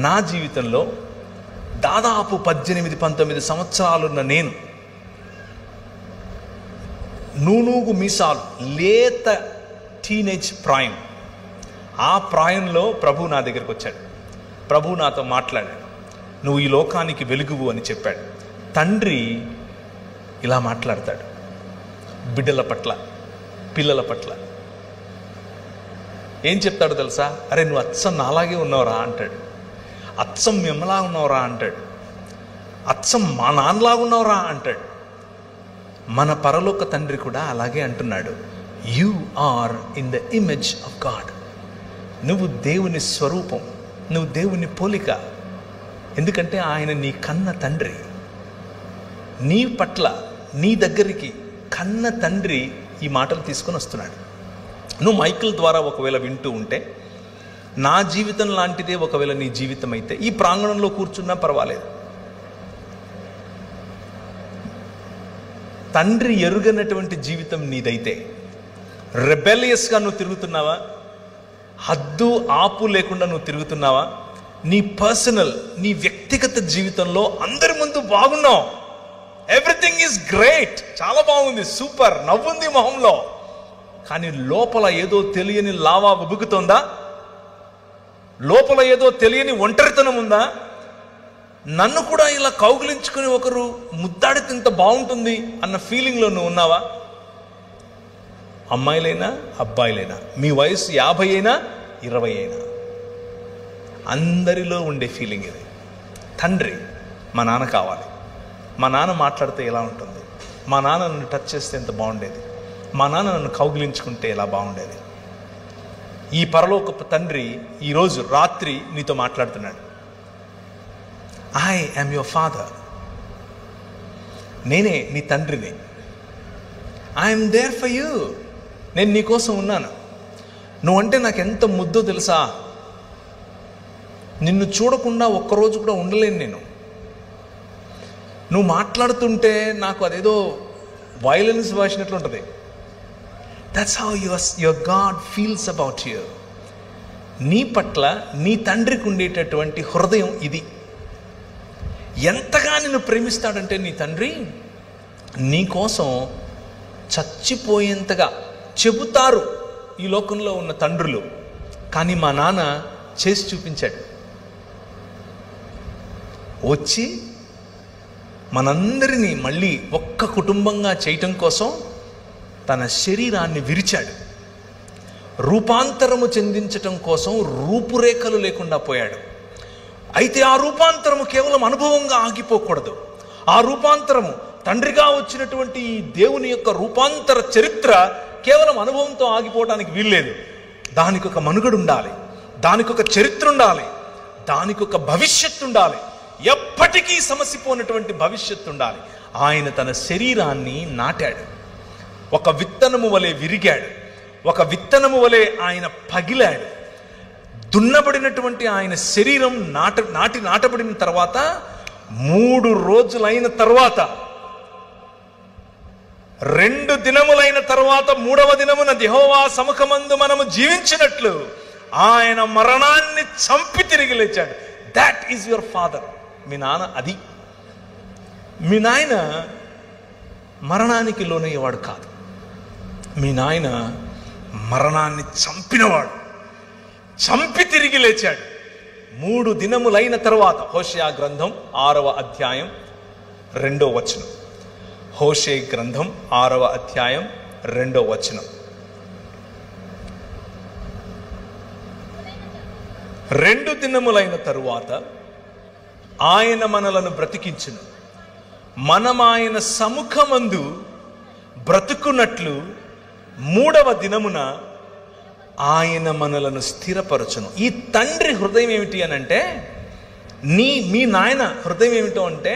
నా జీవితంలో దాదాపు 18-19 సంవత్సరాలున్న నేను నూనూగు మీసాలు, లేత టీనేజ్ ప్రాయం, ఆ ప్రాయంలో ప్రభు నా దగ్గరికి వచ్చాడు. ప్రభు నాతో మాట్లాడాడు. నువ్వు ఈ లోకానికి వెలుగువు అని చెప్పాడు. తండ్రి ఇలా మాట్లాడతాడు బిడ్డల పట్ల, పిల్లల పట్ల. ఏం చెప్తాడో తెలుసా? అరే నువ్వు అచ్చం నాలాగే ఉన్నావురా అంటాడు. అచ్చం మిమ్మలా ఉన్నావురా అంటాడు. అచ్చం మా నాన్నలాగా ఉన్నావురా అంటాడు. మన పరలోక తండ్రి కూడా అలాగే అంటున్నాడు. You are in the image of God. నువ్వు దేవుని స్వరూపం, నువ్వు దేవుని పోలిక. ఎందుకంటే ఆయన నీ కన్న తండ్రి. నీ పట్ల, నీ దగ్గరికి కన్న తండ్రి ఈ మాటలు తీసుకొని వస్తున్నాడు. నువ్వు మైకుల ద్వారా ఒకవేళ వింటూ ఉంటే, నా జీవితం లాంటిదే ఒకవేళ నీ జీవితం అయితే, ఈ ప్రాంగణంలో కూర్చున్నా పర్వాలేదు. తండ్రి ఎరుగనటువంటి జీవితం నీదైతే, రెబెలియస్గా నువ్వు తిరుగుతున్నావా? హద్దు ఆపు లేకుండా నువ్వు తిరుగుతున్నావా? నీ పర్సనల్, నీ వ్యక్తిగత జీవితంలో అందరి ముందు బాగున్నావు, ఎవ్రీథింగ్ ఈజ్ గ్రేట్, చాలా బాగుంది, సూపర్, నవ్వుంది మొహంలో, కానీ లోపల ఏదో తెలియని లావా ఉబుకుతోందా? లోపల ఏదో తెలియని ఒంటరితనం ఉందా? నన్ను కూడా ఇలా కౌగిలించుకుని ఒకరు ముద్దాడితే ఇంత బాగుంటుంది అన్న ఫీలింగ్లో నువ్వు ఉన్నావా? అమ్మాయిలైనా అబ్బాయిలైనా, మీ వయసు 50 అయినా 20 అయినా, అందరిలో ఉండే ఫీలింగ్ ఇది. తండ్రి, మా నాన్న కావాలి, మా నాన్న మాట్లాడితే ఎలా ఉంటుంది, మా నాన్న నన్ను టచ్ చేస్తే ఎంత బాగుండేది, మా నాన్న నన్ను కౌగిలించుకుంటే ఎలా బాగుండేది. ఈ పరలోకపు తండ్రి ఈరోజు రాత్రి నీతో మాట్లాడుతున్నాడు. I am your father. నేనే నీ తండ్రిని. I'm there for you. నేను నీకోసం ఉన్నాను. నువ్వంటే నాకు ఎంత ముద్దో తెలుసా? నిన్ను చూడకుండా ఒక్కరోజు కూడా ఉండలేను నేను. నువ్వు మాట్లాడుతుంటే నాకు అదేదో వైలెన్స్ వేసినట్లు ఉంటుంది. That's how your God feels about you. నీ పట్ల నీ తండ్రికి ఉండేటటువంటి హృదయం ఇది. ఎంతగా నిన్ను ప్రేమిస్తాడంటే నీ తండ్రి, నీ కోసం చచ్చిపోయేంతగా చెబుతారు ఈ లోకంలో ఉన్న తండ్రులు, కానీ మా నాన్న చేసి చూపించాడు. వచ్చి మనందరినీ మళ్ళీ ఒక్క కుటుంబంగా చేయటం కోసం తన శరీరాన్ని విరిచాడు. రూపాంతరము చెందించటం కోసం రూపురేఖలు లేకుండా పోయాడు. అయితే ఆ రూపాంతరము కేవలం అనుభవంగా ఆగిపోకూడదు. ఆ రూపాంతరము తండ్రిగా వచ్చినటువంటి ఈ దేవుని యొక్క రూపాంతర చరిత్ర కేవలం అనుభవంతో ఆగిపోవడానికి వీల్లేదు. దానికి ఒక మనుగడ ఉండాలి, దానికి ఒక చరిత్ర ఉండాలి, దానికి ఒక భవిష్యత్తు ఉండాలి, ఎప్పటికీ సమసిపోయినటువంటి భవిష్యత్తు ఉండాలి. ఆయన తన శరీరాన్ని నాటాడు. ఒక విత్తనము వలె విరిగాడు, ఒక విత్తనము వలె ఆయన పగిలాడు. దున్నబడినటువంటి ఆయన శరీరం నాటబడిన తర్వాత 3 రోజులైన తర్వాత, 2 దినములైన తర్వాత 3వ దినమున యెహోవా సముఖమందు మనము జీవించినట్లు ఆయన మరణాన్ని చంపి తిరిగి లేచాడు. That is your father. మీ నాన్న అది. మీ నాయన మరణానికి లోనయ్యేవాడు కాదు. మీ నాయన మరణాన్ని చంపినవాడు, చంపి తిరిగి లేచాడు 3 దినములైన తర్వాత. హోషేయ గ్రంథం 6వ అధ్యాయం 2వ వచనం. హోషేయ గ్రంథం 6వ అధ్యాయం 2వ వచనం. 2 దినములైన తరువాత ఆయన మనలను బ్రతికించును, మనం ఆయన సముఖమందు బ్రతుకున్నట్లు 3వ దినమున ఆయన మనలను స్థిరపరచును. ఈ తండ్రి హృదయం ఏమిటి అని అంటే, మీ నాయన హృదయం ఏమిటో అంటే,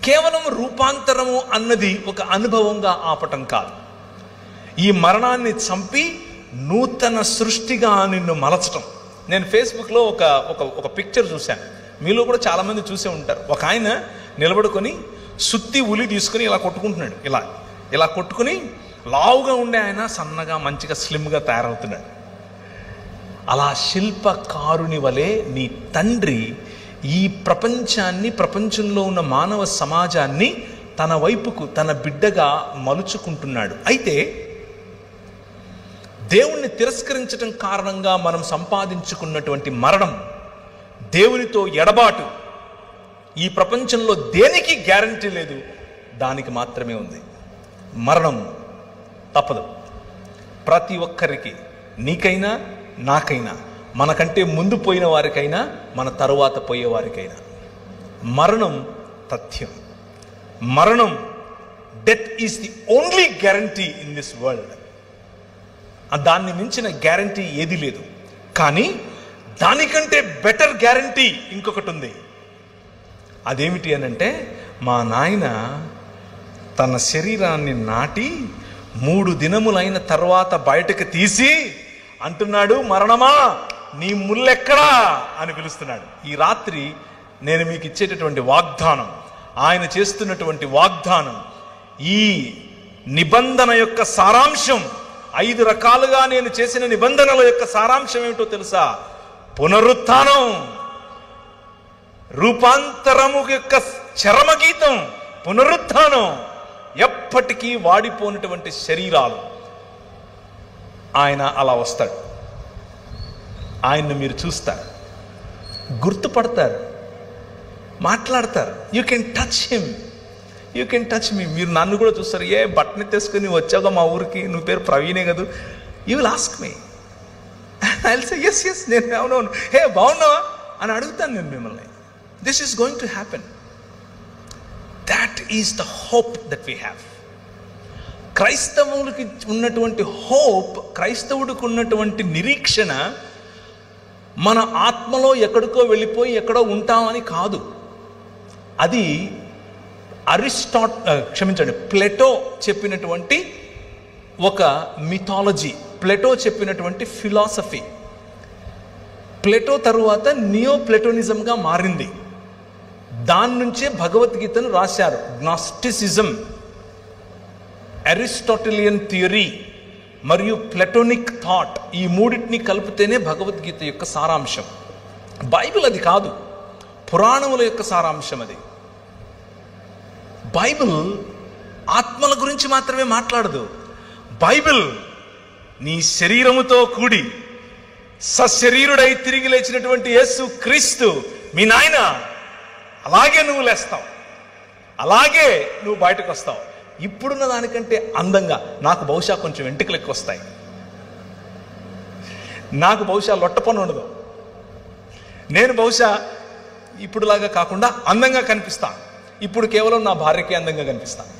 కేవలం రూపాంతరము అన్నది ఒక అనుభవంగా ఆపటం కాదు. ఈ మరణాన్ని చంపి నూతన సృష్టిగా నిన్ను మలచటం. నేను ఫేస్బుక్లో ఒక పిక్చర్ చూశాను, మీలో కూడా చాలామంది చూసే ఉంటారు. ఒక ఆయన నిలబడుకొని సుత్తి ఉలి తీసుకుని ఇలా కొట్టుకుంటున్నాడు. ఇలా కొట్టుకుని లావుగా ఉండే ఆయన సన్నగా మంచిగా స్లిమ్గా తయారవుతున్నాడు. అలా శిల్పకారుని వలె నీ తండ్రి ఈ ప్రపంచాన్ని, ప్రపంచంలో ఉన్న మానవ సమాజాన్ని తన వైపుకు, తన బిడ్డగా మలుచుకుంటున్నాడు. అయితే దేవుణ్ణి తిరస్కరించడం కారణంగా మనం సంపాదించుకున్నటువంటి మరణం, దేవునితో ఎడబాటు, ఈ ప్రపంచంలో దేనికి గ్యారంటీ లేదు, దానికి మాత్రమే ఉంది. మరణం తప్పదు ప్రతి ఒక్కరికి, నీకైనా నాకైనా, మనకంటే ముందు పోయిన వారికైనా మన తరువాత పోయేవారికైనా. మరణం తథ్యం. మరణం, death is the only guarantee in this world. దాన్ని మించిన గ్యారంటీ ఏది లేదు. కానీ దానికంటే బెటర్ గ్యారంటీ ఇంకొకటి ఉంది. అదేమిటి అనంటే, మా నాయన తన శరీరాన్ని నాటి 3 దినములైన తర్వాత బయటకు తీసి అంటున్నాడు, మరణమా నీ ముల్లెక్కడా అని పిలుస్తున్నాడు. ఈ రాత్రి నేను మీకు ఇచ్చేటటువంటి వాగ్దానం, ఆయన చేస్తున్నటువంటి వాగ్దానం, ఈ నిబంధన యొక్క సారాంశం, 5 రకాలుగా నేను చేసిన నిబంధనల యొక్క సారాంశం ఏమిటో తెలుసా? పునరుత్థానం, రూపాంతరము యొక్క చరమగీతం, పునరుత్థానం. ఎప్పటికీ వాడిపోయినటువంటి శరీరాలు. ఆయన అలా వస్తాడు. ఆయన్ని మీరు చూస్తారు, గుర్తుపడతారు, మాట్లాడతారు. You can touch him, you can touch me. మీరు నన్ను కూడా చూస్తారు. ఏ బట్టని తీసుకుని వచ్చాక మా ఊరికి, నువ్వు పేరు ప్రవీణే కదా, you will ask me. I will say yes yes, నేను అవునవును, హే బాగున్నావా అని అడుగుతాను నేను మిమ్మల్ని. This is going to happen. That is the hope that we have. క్రైస్తవులకి ఉన్నటువంటి హోప్, క్రైస్తవుడికి ఉన్నటువంటి నిరీక్షణ, మన ఆత్మలో ఎక్కడికో వెళ్ళిపోయి ఎక్కడో ఉంటామని కాదు. అది ప్లేటో చెప్పినటువంటి ఒక మిథాలజీ, ప్లేటో చెప్పినటువంటి ఫిలాసఫీ. ప్లేటో తరువాత నియో ప్లేటోనిజంగా మారింది. దాని నుంచే భగవద్గీతను రాశారు. గ్నాస్టిసిజం, అరిస్టాటిలియన్ థియరీ మరియు ప్లెటోనిక్ థాట్, ఈ మూడింటిని కలిపితేనే భగవద్గీత యొక్క సారాంశం. బైబిల్ అది కాదు, పురాణముల యొక్క సారాంశం అది. బైబిల్ ఆత్మల గురించి మాత్రమే మాట్లాడదు. బైబిల్ నీ శరీరముతో కూడి సశరీరుడై తిరిగి లేచినటువంటి యేసు క్రీస్తు మీ నాయన, అలాగే నువ్వు లేస్తావు, అలాగే నువ్వు బయటకు వస్తావు. ఇప్పుడున్న దానికంటే అందంగా. నాకు బహుశా కొంచెం వెంట్రుకలు ఎక్కువ వస్తాయి, నాకు బహుశా లొట్ట పని ఉండదు, నేను బహుశా ఇప్పుడులాగా కాకుండా అందంగా కనిపిస్తాను. ఇప్పుడు కేవలం నా భార్యకే అందంగా కనిపిస్తాను.